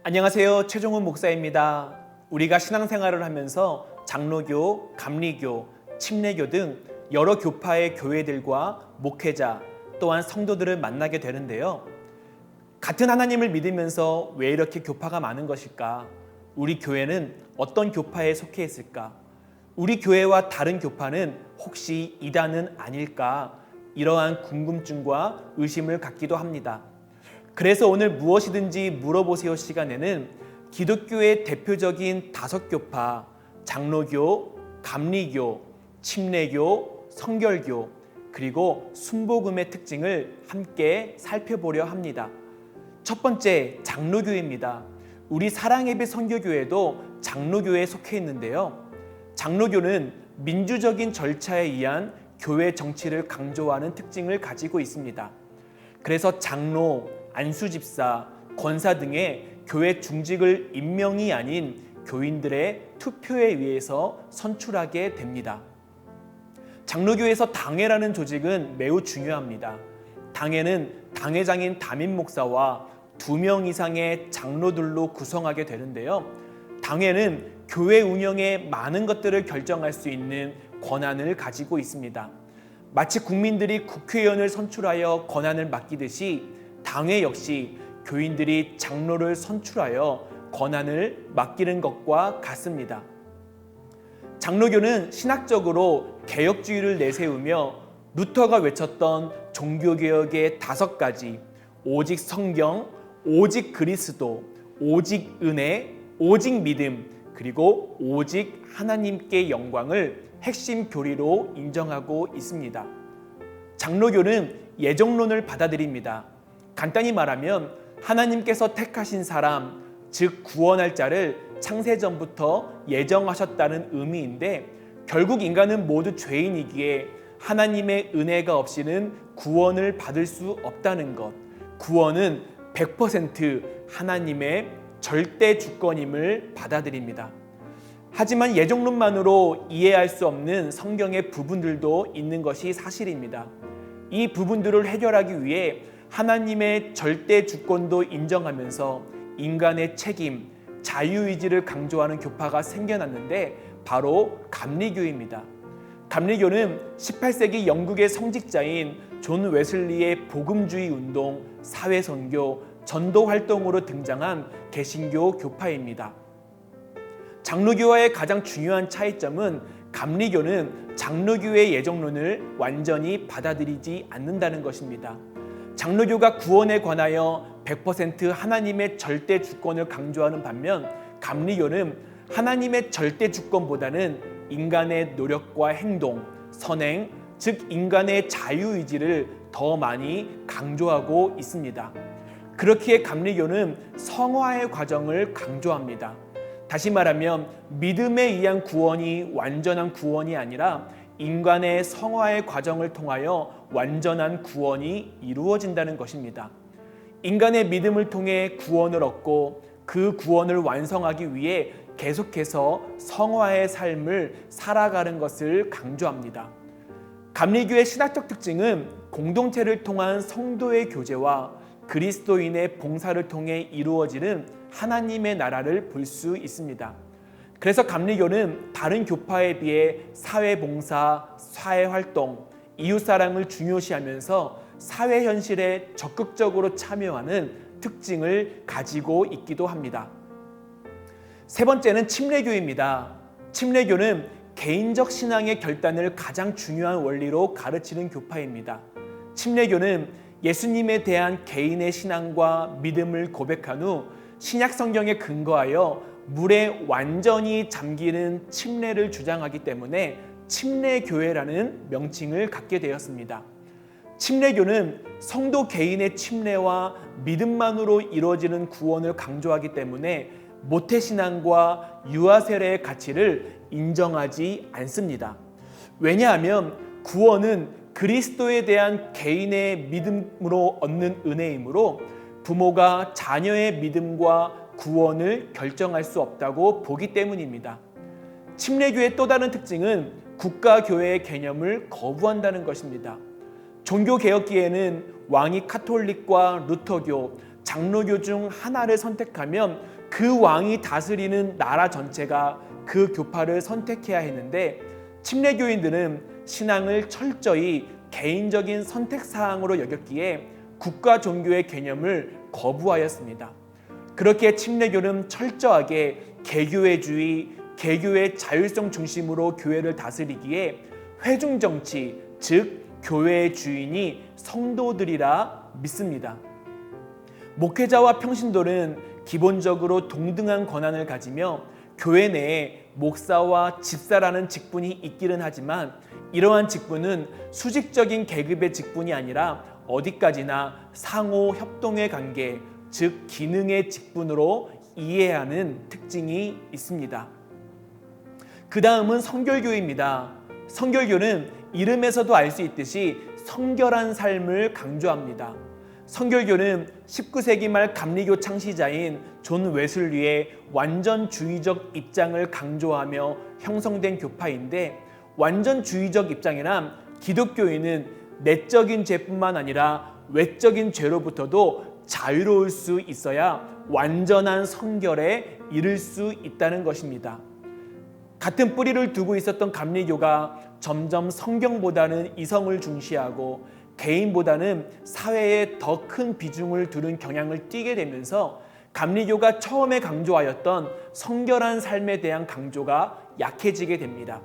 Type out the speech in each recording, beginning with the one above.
안녕하세요. 최종훈 목사입니다. 우리가 신앙생활을 하면서 장로교, 감리교, 침례교 등 여러 교파의 교회들과 목회자 또한 성도들을 만나게 되는데요. 같은 하나님을 믿으면서 왜 이렇게 교파가 많은 것일까? 우리 교회는 어떤 교파에 속해 있을까? 우리 교회와 다른 교파는 혹시 이단은 아닐까? 이러한 궁금증과 의심을 갖기도 합니다. 그래서 오늘 무엇이든지 물어보세요 시간에는 기독교의 대표적인 5교파, 장로교, 감리교, 침례교, 성결교, 그리고 순복음의 특징을 함께 살펴보려 합니다. 첫 번째, 장로교입니다. 우리 사랑예배 선교교회도 장로교에 속해 있는데요. 장로교는 민주적인 절차에 의한 교회 정치를 강조하는 특징을 가지고 있습니다. 그래서 장로, 안수집사, 권사 등의 교회 중직을 임명이 아닌 교인들의 투표에 의해서 선출하게 됩니다. 장로교에서 당회라는 조직은 매우 중요합니다. 당회는 당회장인 담임 목사와 2명 이상의 장로들로 구성하게 되는데요. 당회는 교회 운영에 많은 것들을 결정할 수 있는 권한을 가지고 있습니다. 마치 국민들이 국회의원을 선출하여 권한을 맡기듯이 당회 역시 교인들이 장로를 선출하여 권한을 맡기는 것과 같습니다. 장로교는 신학적으로 개혁주의를 내세우며 루터가 외쳤던 종교개혁의 5가지, 오직 성경, 오직 그리스도, 오직 은혜, 오직 믿음, 그리고 오직 하나님께 영광을 핵심 교리로 인정하고 있습니다. 장로교는 예정론을 받아들입니다. 간단히 말하면 하나님께서 택하신 사람, 즉 구원할 자를 창세전부터 예정하셨다는 의미인데 결국 인간은 모두 죄인이기에 하나님의 은혜가 없이는 구원을 받을 수 없다는 것, 구원은 100% 하나님의 절대 주권임을 받아들입니다. 하지만 예정론만으로 이해할 수 없는 성경의 부분들도 있는 것이 사실입니다. 이 부분들을 해결하기 위해 하나님의 절대 주권도 인정하면서 인간의 책임, 자유의지를 강조하는 교파가 생겨났는데 바로 감리교입니다. 감리교는 18세기 영국의 성직자인 존 웨슬리의 복음주의 운동, 사회선교, 전도활동으로 등장한 개신교 교파입니다. 장로교와의 가장 중요한 차이점은 감리교는 장로교의 예정론을 완전히 받아들이지 않는다는 것입니다. 장로교가 구원에 관하여 100% 하나님의 절대 주권을 강조하는 반면 감리교는 하나님의 절대 주권보다는 인간의 노력과 행동, 선행, 즉 인간의 자유의지를 더 많이 강조하고 있습니다. 그렇기에 감리교는 성화의 과정을 강조합니다. 다시 말하면 믿음에 의한 구원이 완전한 구원이 아니라 인간의 성화의 과정을 통하여 완전한 구원이 이루어진다는 것입니다. 인간의 믿음을 통해 구원을 얻고 그 구원을 완성하기 위해 계속해서 성화의 삶을 살아가는 것을 강조합니다. 감리교의 신학적 특징은 공동체를 통한 성도의 교제와 그리스도인의 봉사를 통해 이루어지는 하나님의 나라를 볼 수 있습니다. 그래서 감리교는 다른 교파에 비해 사회봉사, 사회활동, 이웃사랑을 중요시하면서 사회 현실에 적극적으로 참여하는 특징을 가지고 있기도 합니다. 세 번째는 침례교입니다. 침례교는 개인적 신앙의 결단을 가장 중요한 원리로 가르치는 교파입니다. 침례교는 예수님에 대한 개인의 신앙과 믿음을 고백한 후 신약 성경에 근거하여 물에 완전히 잠기는 침례를 주장하기 때문에 침례교회라는 명칭을 갖게 되었습니다. 침례교는 성도 개인의 침례와 믿음만으로 이루어지는 구원을 강조하기 때문에 모태신앙과 유아세례의 가치를 인정하지 않습니다. 왜냐하면 구원은 그리스도에 대한 개인의 믿음으로 얻는 은혜이므로 부모가 자녀의 믿음과 구원을 결정할 수 없다고 보기 때문입니다. 침례교의 또 다른 특징은 국가교회의 개념을 거부한다는 것입니다. 종교개혁기에는 왕이 카톨릭과 루터교, 장로교 중 하나를 선택하면 그 왕이 다스리는 나라 전체가 그 교파를 선택해야 했는데, 침례교인들은 신앙을 철저히 개인적인 선택사항으로 여겼기에 국가 종교의 개념을 거부하였습니다. 그렇게 침례교는 철저하게 개교회주의, 개교의 자율성 중심으로 교회를 다스리기에 회중정치, 즉 교회의 주인이 성도들이라 믿습니다. 목회자와 평신도는 기본적으로 동등한 권한을 가지며 교회 내에 목사와 집사라는 직분이 있기는 하지만 이러한 직분은 수직적인 계급의 직분이 아니라 어디까지나 상호 협동의 관계, 즉 기능의 직분으로 이해하는 특징이 있습니다. 그 다음은 성결교입니다. 성결교는 이름에서도 알 수 있듯이 성결한 삶을 강조합니다. 성결교는 19세기 말 감리교 창시자인 존 웨슬리의 완전주의적 입장을 강조하며 형성된 교파인데, 완전주의적 입장이란 기독교인은 내적인 죄뿐만 아니라 외적인 죄로부터도 자유로울 수 있어야 완전한 성결에 이를 수 있다는 것입니다. 같은 뿌리를 두고 있었던 감리교가 점점 성경보다는 이성을 중시하고 개인보다는 사회에 더 큰 비중을 두는 경향을 띠게 되면서 감리교가 처음에 강조하였던 성결한 삶에 대한 강조가 약해지게 됩니다.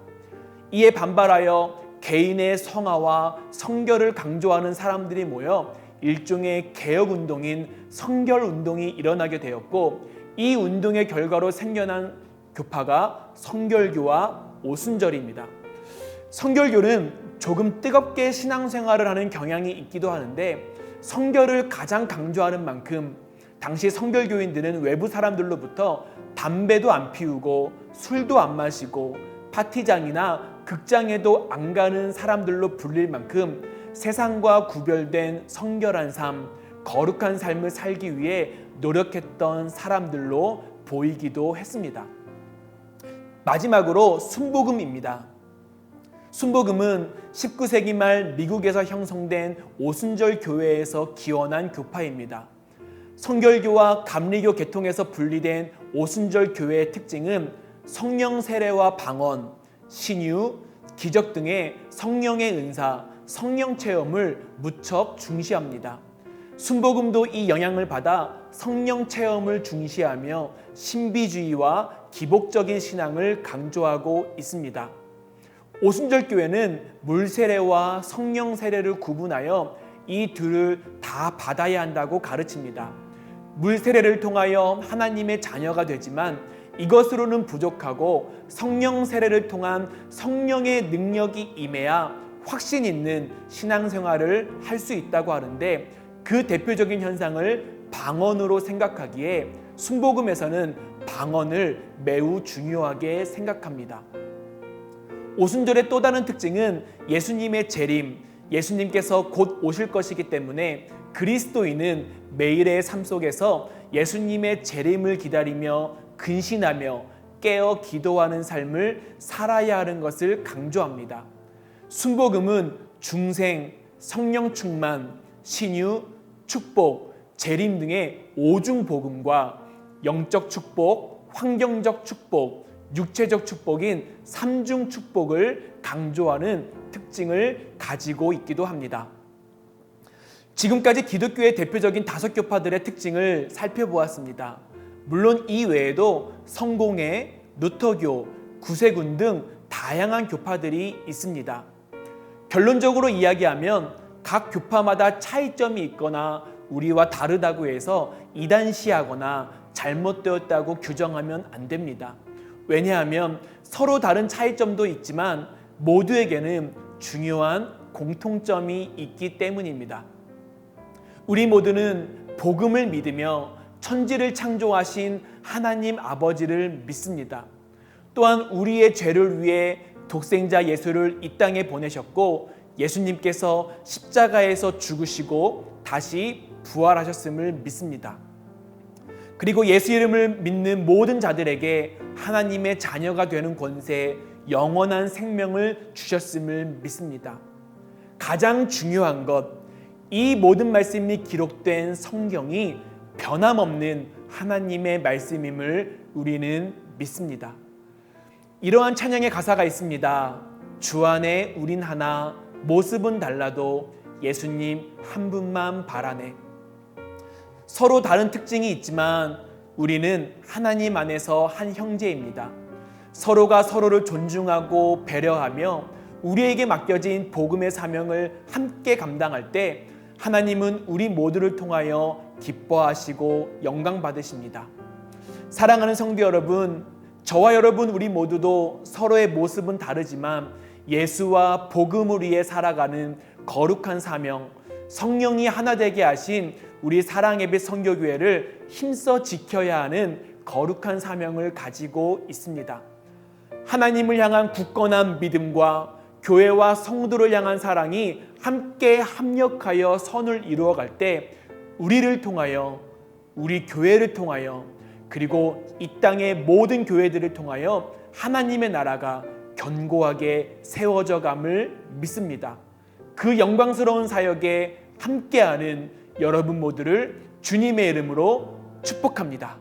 이에 반발하여 개인의 성화와 성결을 강조하는 사람들이 모여 일종의 개혁운동인 성결운동이 일어나게 되었고, 이 운동의 결과로 생겨난 교파가 성결교와 오순절입니다. 성결교는 조금 뜨겁게 신앙생활을 하는 경향이 있기도 하는데, 성결을 가장 강조하는 만큼 당시 성결교인들은 외부 사람들로부터 담배도 안 피우고 술도 안 마시고 파티장이나 극장에도 안 가는 사람들로 불릴 만큼 세상과 구별된 성결한 삶, 거룩한 삶을 살기 위해 노력했던 사람들로 보이기도 했습니다. 마지막으로 순복음입니다. 순복음은 19세기 말 미국에서 형성된 오순절 교회에서 기원한 교파입니다. 성결교와 감리교 계통에서 분리된 오순절 교회의 특징은 성령 세례와 방언, 신유, 기적 등의 성령의 은사, 성령 체험을 무척 중시합니다. 순복음도 이 영향을 받아 성령 체험을 중시하며 신비주의와 기복적인 신앙을 강조하고 있습니다. 오순절 교회는 물 세례와 성령 세례를 구분하여 이 둘을 다 받아야 한다고 가르칩니다. 물 세례를 통하여 하나님의 자녀가 되지만 이것으로는 부족하고 성령 세례를 통한 성령의 능력이 임해야 확신 있는 신앙생활을 할 수 있다고 하는데, 그 대표적인 현상을 방언으로 생각하기에 순복음에서는 방언을 매우 중요하게 생각합니다. 오순절의 또 다른 특징은 예수님의 재림, 예수님께서 곧 오실 것이기 때문에 그리스도인은 매일의 삶 속에서 예수님의 재림을 기다리며 근신하며 깨어 기도하는 삶을 살아야 하는 것을 강조합니다. 순복음은 중생, 성령 충만, 신유, 축복, 재림 등의 오중 복음과 영적 축복, 환경적 축복, 육체적 축복인 삼중 축복을 강조하는 특징을 가지고 있기도 합니다. 지금까지 기독교의 대표적인 5교파들의 특징을 살펴보았습니다. 물론 이 외에도 성공회, 루터교, 구세군 등 다양한 교파들이 있습니다. 결론적으로 이야기하면 각 교파마다 차이점이 있거나 우리와 다르다고 해서 이단시하거나 잘못되었다고 규정하면 안 됩니다. 왜냐하면 서로 다른 차이점도 있지만 모두에게는 중요한 공통점이 있기 때문입니다. 우리 모두는 복음을 믿으며 천지를 창조하신 하나님 아버지를 믿습니다. 또한 우리의 죄를 위해 독생자 예수를 이 땅에 보내셨고 예수님께서 십자가에서 죽으시고 다시 부활하셨음을 믿습니다. 그리고 예수 이름을 믿는 모든 자들에게 하나님의 자녀가 되는 권세, 영원한 생명을 주셨음을 믿습니다. 가장 중요한 것, 이 모든 말씀이 기록된 성경이 변함없는 하나님의 말씀임을 우리는 믿습니다. 이러한 찬양의 가사가 있습니다. 주 안에 우린 하나, 모습은 달라도 예수님 한 분만 바라네. 서로 다른 특징이 있지만 우리는 하나님 안에서 한 형제입니다. 서로가 서로를 존중하고 배려하며 우리에게 맡겨진 복음의 사명을 함께 감당할 때 하나님은 우리 모두를 통하여 기뻐하시고 영광 받으십니다. 사랑하는 성도 여러분, 저와 여러분 우리 모두도 서로의 모습은 다르지만 예수와 복음을 위해 살아가는 거룩한 사명, 성령이 하나 되게 하신 우리 사랑예배 선교교회를 힘써 지켜야 하는 거룩한 사명을 가지고 있습니다. 하나님을 향한 굳건한 믿음과 교회와 성도를 향한 사랑이 함께 합력하여 선을 이루어갈 때 우리를 통하여, 우리 교회를 통하여, 그리고 이 땅의 모든 교회들을 통하여 하나님의 나라가 견고하게 세워져 감을 믿습니다. 그 영광스러운 사역에 함께하는 여러분 모두를 주님의 이름으로 축복합니다.